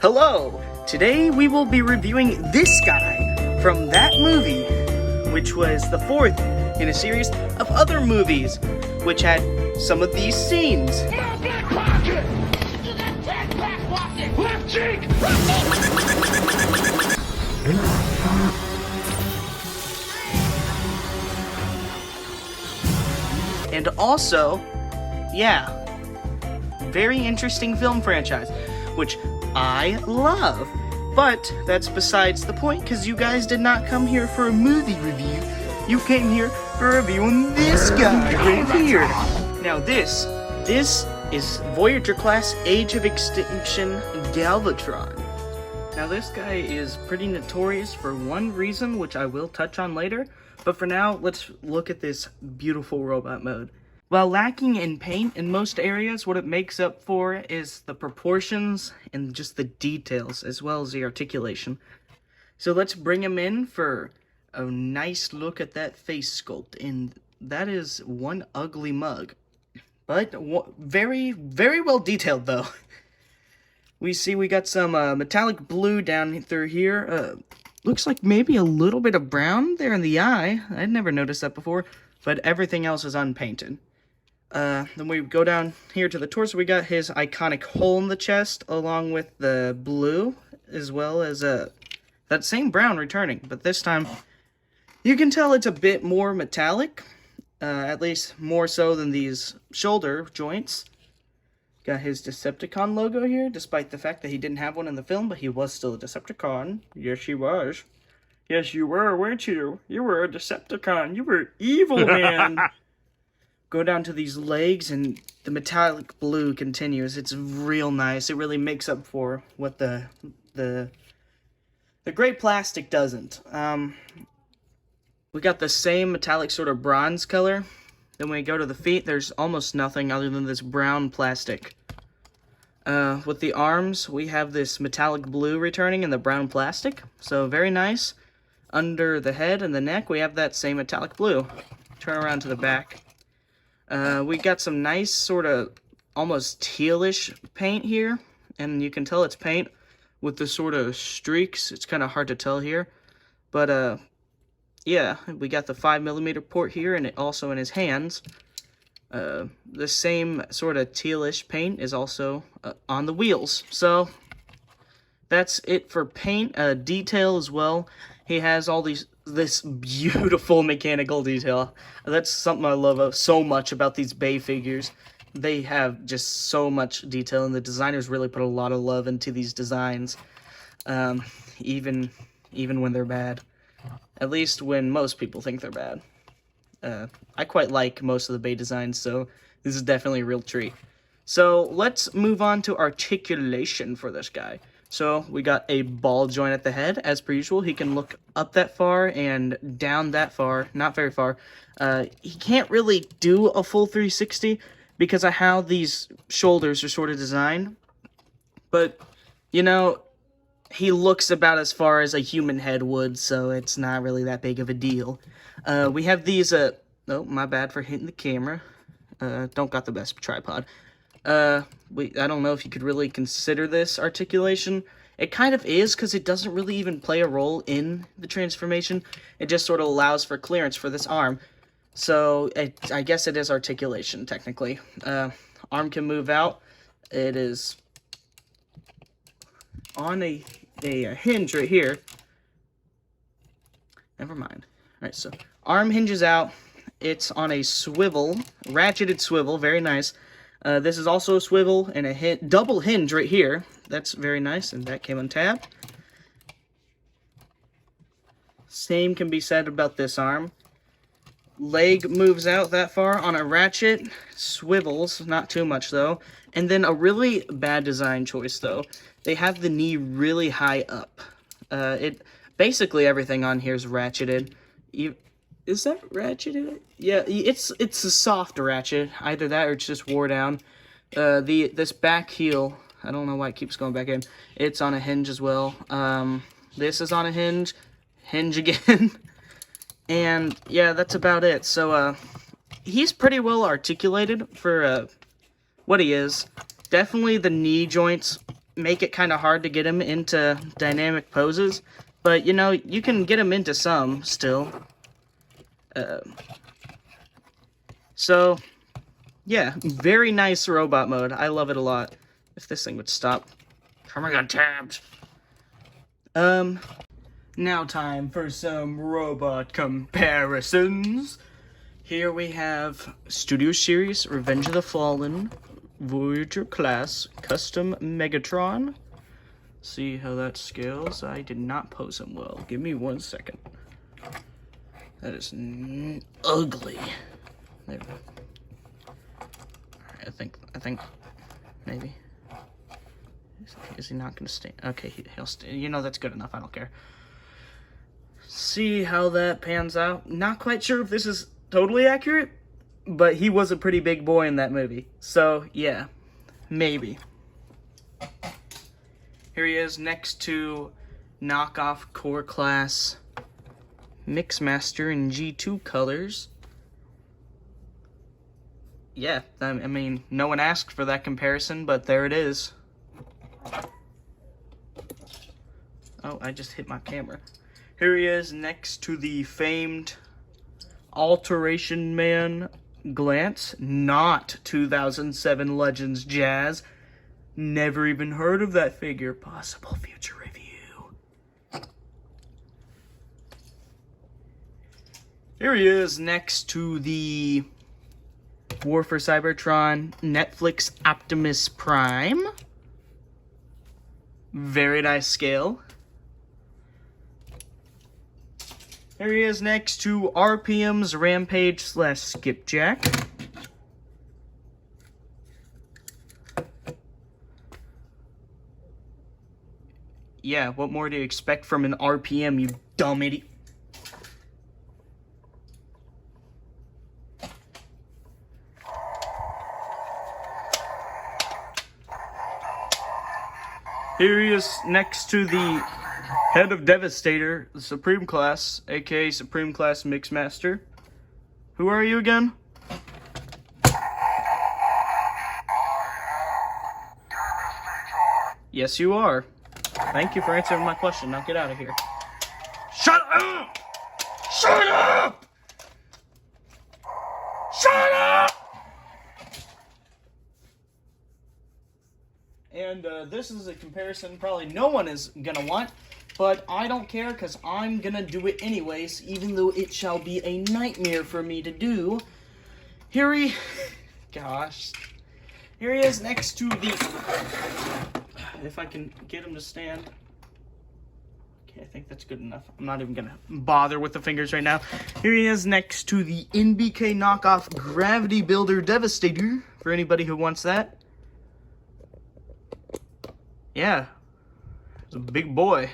Hello! Today we will be reviewing this guy from that movie, which was the fourth in a series of other movies, which had some of these scenes. Back pocket! Back pocket! Left cheek! And also, yeah, very interesting film franchise, which I love. But that's besides the point, because you guys did not come here for a movie review. You came here for reviewing this guy right here. Now this is Voyager class Age of Extinction Galvatron. Now this guy is pretty notorious for one reason, which I will touch on later. But for now, let's look at this beautiful robot mode. While lacking in paint in most areas, what it makes up for is the proportions and just the details, as well as the articulation. So let's bring him in for a nice look at that face sculpt, and that is one ugly mug. But very, very well detailed, though. We got some metallic blue down through here. Looks like maybe a little bit of brown there in the eye. I'd never noticed that before, but everything else is unpainted. Then we go down here to the torso. We got his iconic hole in the chest, along with the blue, as well as that same brown returning. But this time, you can tell it's a bit more metallic, at least more so than these shoulder joints. Got his Decepticon logo here, despite the fact that he didn't have one in the film, but he was still a Decepticon. Yes, he was. Yes, you were, weren't you? You were a Decepticon. You were evil, man. Go down to these legs, and the metallic blue continues. It's real nice. It really makes up for what the gray plastic doesn't. We got the same metallic sort of bronze color. Then when we go to the feet, there's almost nothing other than this brown plastic. With the arms, we have this metallic blue returning in the brown plastic. So very nice. Under the head and the neck, we have that same metallic blue. Turn around to the back. We got some nice sort of almost tealish paint here. And you can tell it's paint with the sort of streaks. It's kind of hard to tell here. But, yeah, we got the 5mm port here, and it also in his hands. The same sort of tealish paint is also on the wheels. So that's it for paint. Detail as well. He has all this beautiful mechanical detail. That's something I love so much about these Bay figures. They have just so much detail, and the designers really put a lot of love into these designs, even when they're bad. At least when most people think they're bad. I quite like most of the Bay designs, so this is definitely a real treat. So let's move on to articulation for this guy. So we got a ball joint at the head, as per usual. He can look up that far and down that far, not very far. He can't really do a full 360 because of how these shoulders are sort of designed. But, you know, he looks about as far as a human head would, so it's not really that big of a deal. We have these, oh, my bad for hitting the camera. Don't got the best tripod. I don't know if you could really consider this articulation. It kind of is, because it doesn't really even play a role in the transformation. It just sort of allows for clearance for this arm. So, I guess it is articulation, technically. Arm can move out. It is on a hinge right here. Never mind. Alright, so arm hinges out. It's on a swivel, ratcheted swivel, very nice. This is also a swivel and a double hinge right here. That's very nice, and that came untapped. Same can be said about this arm. Leg moves out that far on a ratchet, swivels, not too much though. And then a really bad design choice though. They have the knee really high up. Basically everything on here is ratcheted. Is that ratcheted? Yeah, it's a soft ratchet. Either that or it's just wore down. This back heel, I don't know why it keeps going back in. It's on a hinge as well. This is on a hinge again. And yeah, that's about it. So he's pretty well articulated for what he is. Definitely the knee joints make it kind of hard to get him into dynamic poses, but you know, you can get him into some still. So, yeah, very nice robot mode. I love it a lot. If this thing would stop. Coming on tabs. Now time for some robot comparisons. Here we have Studio Series, Revenge of the Fallen, Voyager class, custom Megatron. See how that scales. I did not pose him well. Give me 1 second. That is ugly. There. Alright, I think, maybe. Is he not gonna stay? Okay, he'll stay. You know, that's good enough. I don't care. See how that pans out. Not quite sure if this is totally accurate, but he was a pretty big boy in that movie. So, yeah, maybe. Here he is next to knockoff core class Mixmaster in G2 colors. Yeah, I mean, no one asked for that comparison, but there it is. Oh, I just hit my camera. Here he is next to the famed Alteration Man Glance, not 2007 Legends Jazz. Never even heard of that figure. Possible future review. Here he is next to the War for Cybertron Netflix Optimus Prime. Very nice scale. Here he is next to RPM's Rampage / Skipjack. Yeah, what more do you expect from an RPM, you dumb idiot? Here he is next to the head of Devastator, the Supreme Class, aka Supreme Class Mixmaster. Who are you again? Yes, you are. Thank you for answering my question. Now get out of here. Shut up! Shut up! Shut up! And this is a comparison probably no one is gonna want, but I don't care because I'm gonna do it anyways, even though it shall be a nightmare for me to do. Here he is next to the, if I can get him to stand. Okay, I think that's good enough. I'm not even gonna bother with the fingers right now. Here he is next to the NBK knockoff Gravity Builder Devastator, for anybody who wants that. Yeah, he's a big boy.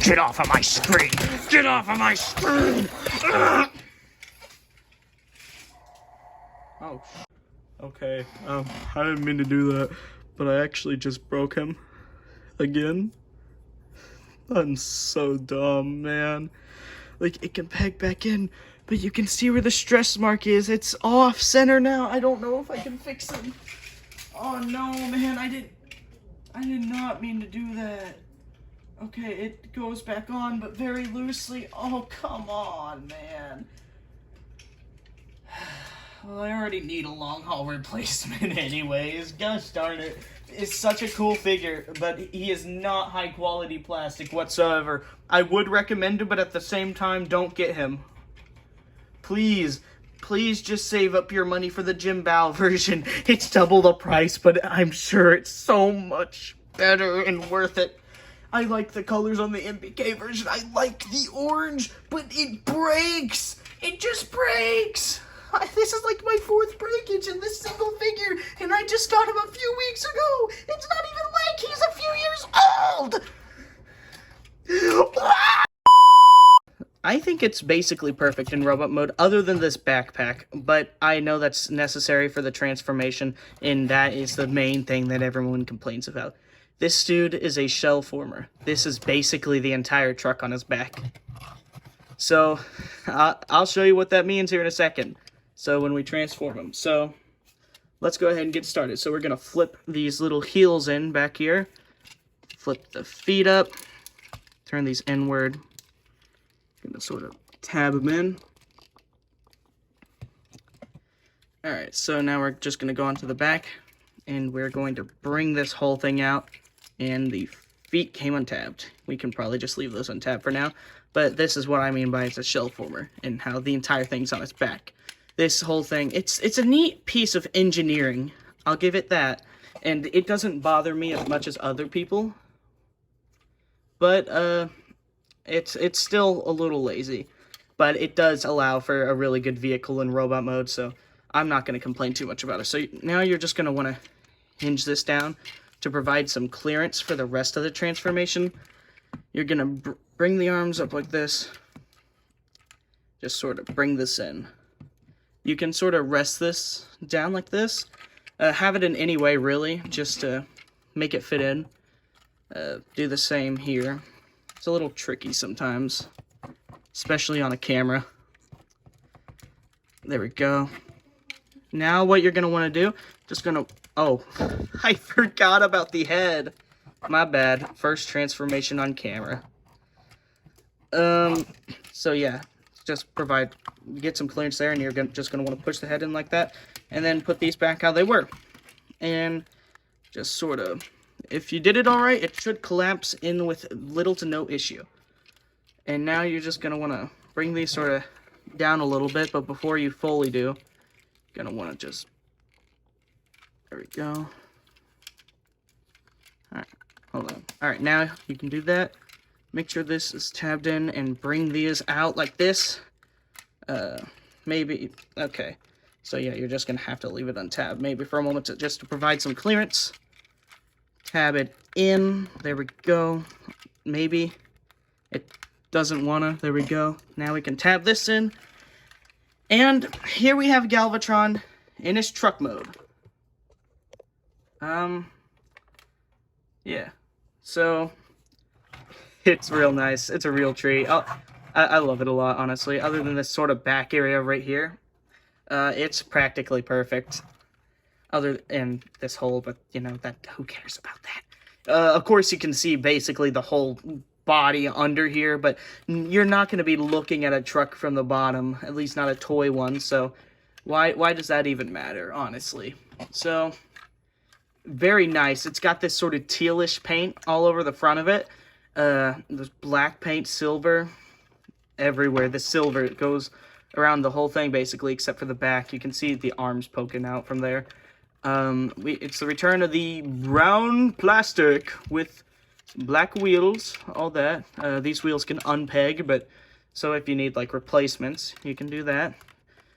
Get off of my screen! Get off of my screen! Oh. Okay, I didn't mean to do that, but I actually just broke him. Again. I'm so dumb, man. Like, it can peg back in, but you can see where the stress mark is. It's off center now. I don't know if I can fix him. Oh no, man, I did not mean to do that. Okay, it goes back on, but very loosely. Oh, come on, man. Well, I already need a long haul replacement anyways. Gosh darn it. It's such a cool figure, but he is not high quality plastic whatsoever. I would recommend it, but at the same time, don't get him. Please just save up your money for the Jim Bao version. It's double the price, but I'm sure it's so much better and worth it. I like the colors on the MBK version. I like the orange, but it breaks. It just breaks. This is like my 4th breakage in this single figure, and I just got him a few weeks ago. It's not even like he's a few years old. I think it's basically perfect in robot mode, other than this backpack, but I know that's necessary for the transformation, and that is the main thing that everyone complains about. This dude is a shell former. This is basically the entire truck on his back. So, I'll show you what that means here in a second. So, when we transform him. So, let's go ahead and get started. So we're going to flip these little heels in back here. Flip the feet up. Turn these inward. Going to sort of tab them in. Alright, so now we're just going to go onto the back. And we're going to bring this whole thing out. And the feet came untabbed. We can probably just leave those untabbed for now. But this is what I mean by it's a shell former. And how the entire thing's on its back. This whole thing, it's a neat piece of engineering. I'll give it that. And it doesn't bother me as much as other people. But, it's still a little lazy. But it does allow for a really good vehicle in robot mode, so I'm not going to complain too much about it. So now you're just going to want to hinge this down to provide some clearance for the rest of the transformation. You're going to bring the arms up like this. Just sort of bring this in. You can sort of rest this down like this. Have it in any way, really, just to make it fit in. Do the same here. It's a little tricky sometimes, especially on a camera. There we go. Now what you're going to want to do, just going to... Oh, I forgot about the head. My bad. First transformation on camera. So yeah, just get some clearance there, and you're just going to want to push the head in like that, and then put these back how they were. And just sort of, if you did it all right, it should collapse in with little to no issue. And now you're just going to want to bring these sort of down a little bit, but before you fully do, you're going to want to just, there we go. Alright, hold on. Alright, now you can do that. Make sure this is tabbed in and bring these out like this. Maybe, okay. So yeah, you're just going to have to leave it untabbed maybe for a moment just to provide some clearance. Tab it in. There we go. Maybe it doesn't want to. There we go. Now we can tab this in. And here we have Galvatron in his truck mode. Yeah. So, it's real nice. It's a real treat. I love it a lot, honestly. Other than this sort of back area right here. It's practically perfect. Other than this hole, but, you know, that who cares about that? Of course, you can see basically the whole body under here, but you're not going to be looking at a truck from the bottom, at least not a toy one, so why does that even matter, honestly? So, very nice. It's got this sort of tealish paint all over the front of it. There's black paint, silver, everywhere. The silver, it goes around the whole thing, basically, except for the back. You can see the arms poking out from there. It's the return of the brown plastic with black wheels, all that. These wheels can unpeg, but so if you need, like, replacements, you can do that.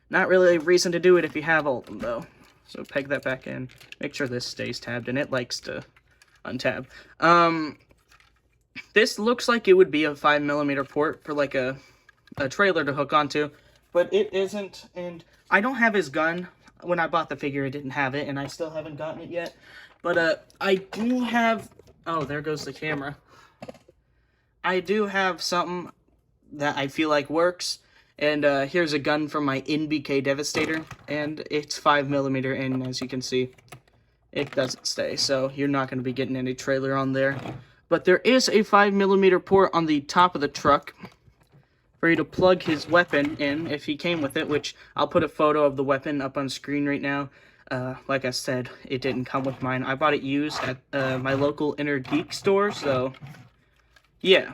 Not really a reason to do it if you have all of them, though. So peg that back in. Make sure this stays tabbed, and it likes to untab. This looks like it would be a 5mm port for, like, a trailer to hook onto, but it isn't, and I don't have his gun. When I bought the figure, I didn't have it, and I still haven't gotten it yet. But, I do have... Oh, there goes the camera. I do have something that I feel like works, and, here's a gun from my NBK Devastator, and it's 5mm, and as you can see, it doesn't stay, so you're not going to be getting any trailer on there. But there is a 5mm port on the top of the truck for you to plug his weapon in if he came with it, which I'll put a photo of the weapon up on screen right now. Like I said, it didn't come with mine. I bought it used at my local Inner Geek store, so yeah.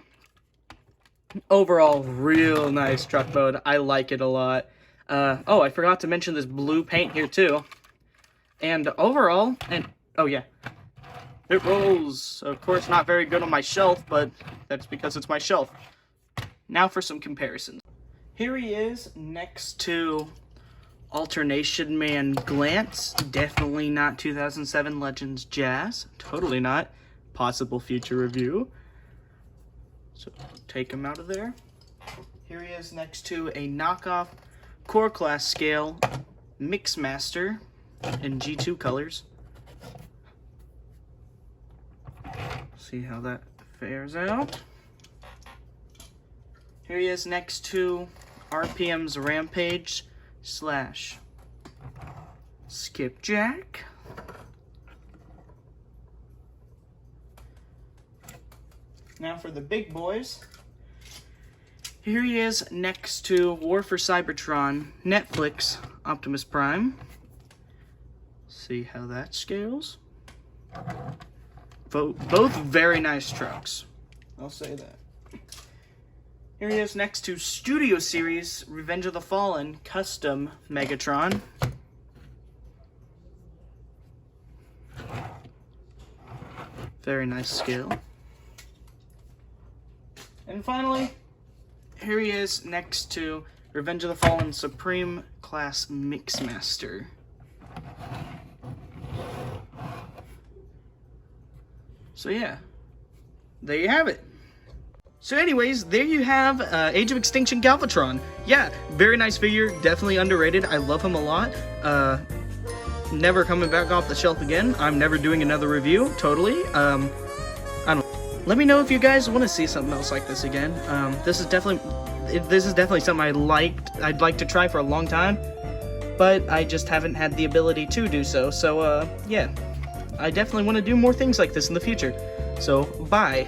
Overall, real nice truck mode. I like it a lot. Oh, I forgot to mention this blue paint here too. And overall, oh yeah, it rolls. Of course, not very good on my shelf, but that's because it's my shelf. Now for some comparisons. Here he is next to Alternation Man Glance. Definitely not 2007 Legends Jazz. Totally not. Possible future review. So take him out of there. Here he is next to a knockoff Core Class Scale Mixmaster in G2 colors. See how that fares out. Here he is next to RPM's Rampage / Skipjack. Now for the big boys. Here he is next to War for Cybertron, Netflix, Optimus Prime. See how that scales. Both very nice trucks. I'll say that. Here he is next to Studio Series, Revenge of the Fallen, Custom Megatron. Very nice scale. And finally, here he is next to Revenge of the Fallen Supreme Class Mixmaster. So yeah, there you have it. So anyways, there you have Age of Extinction Galvatron. Yeah, very nice figure, definitely underrated. I love him a lot. Never coming back off the shelf again. I'm never doing another review, totally. I don't. Let me know if you guys want to see something else like this again. This is definitely something I'd like to try for a long time, but I just haven't had the ability to do so. So yeah, I definitely want to do more things like this in the future. So bye.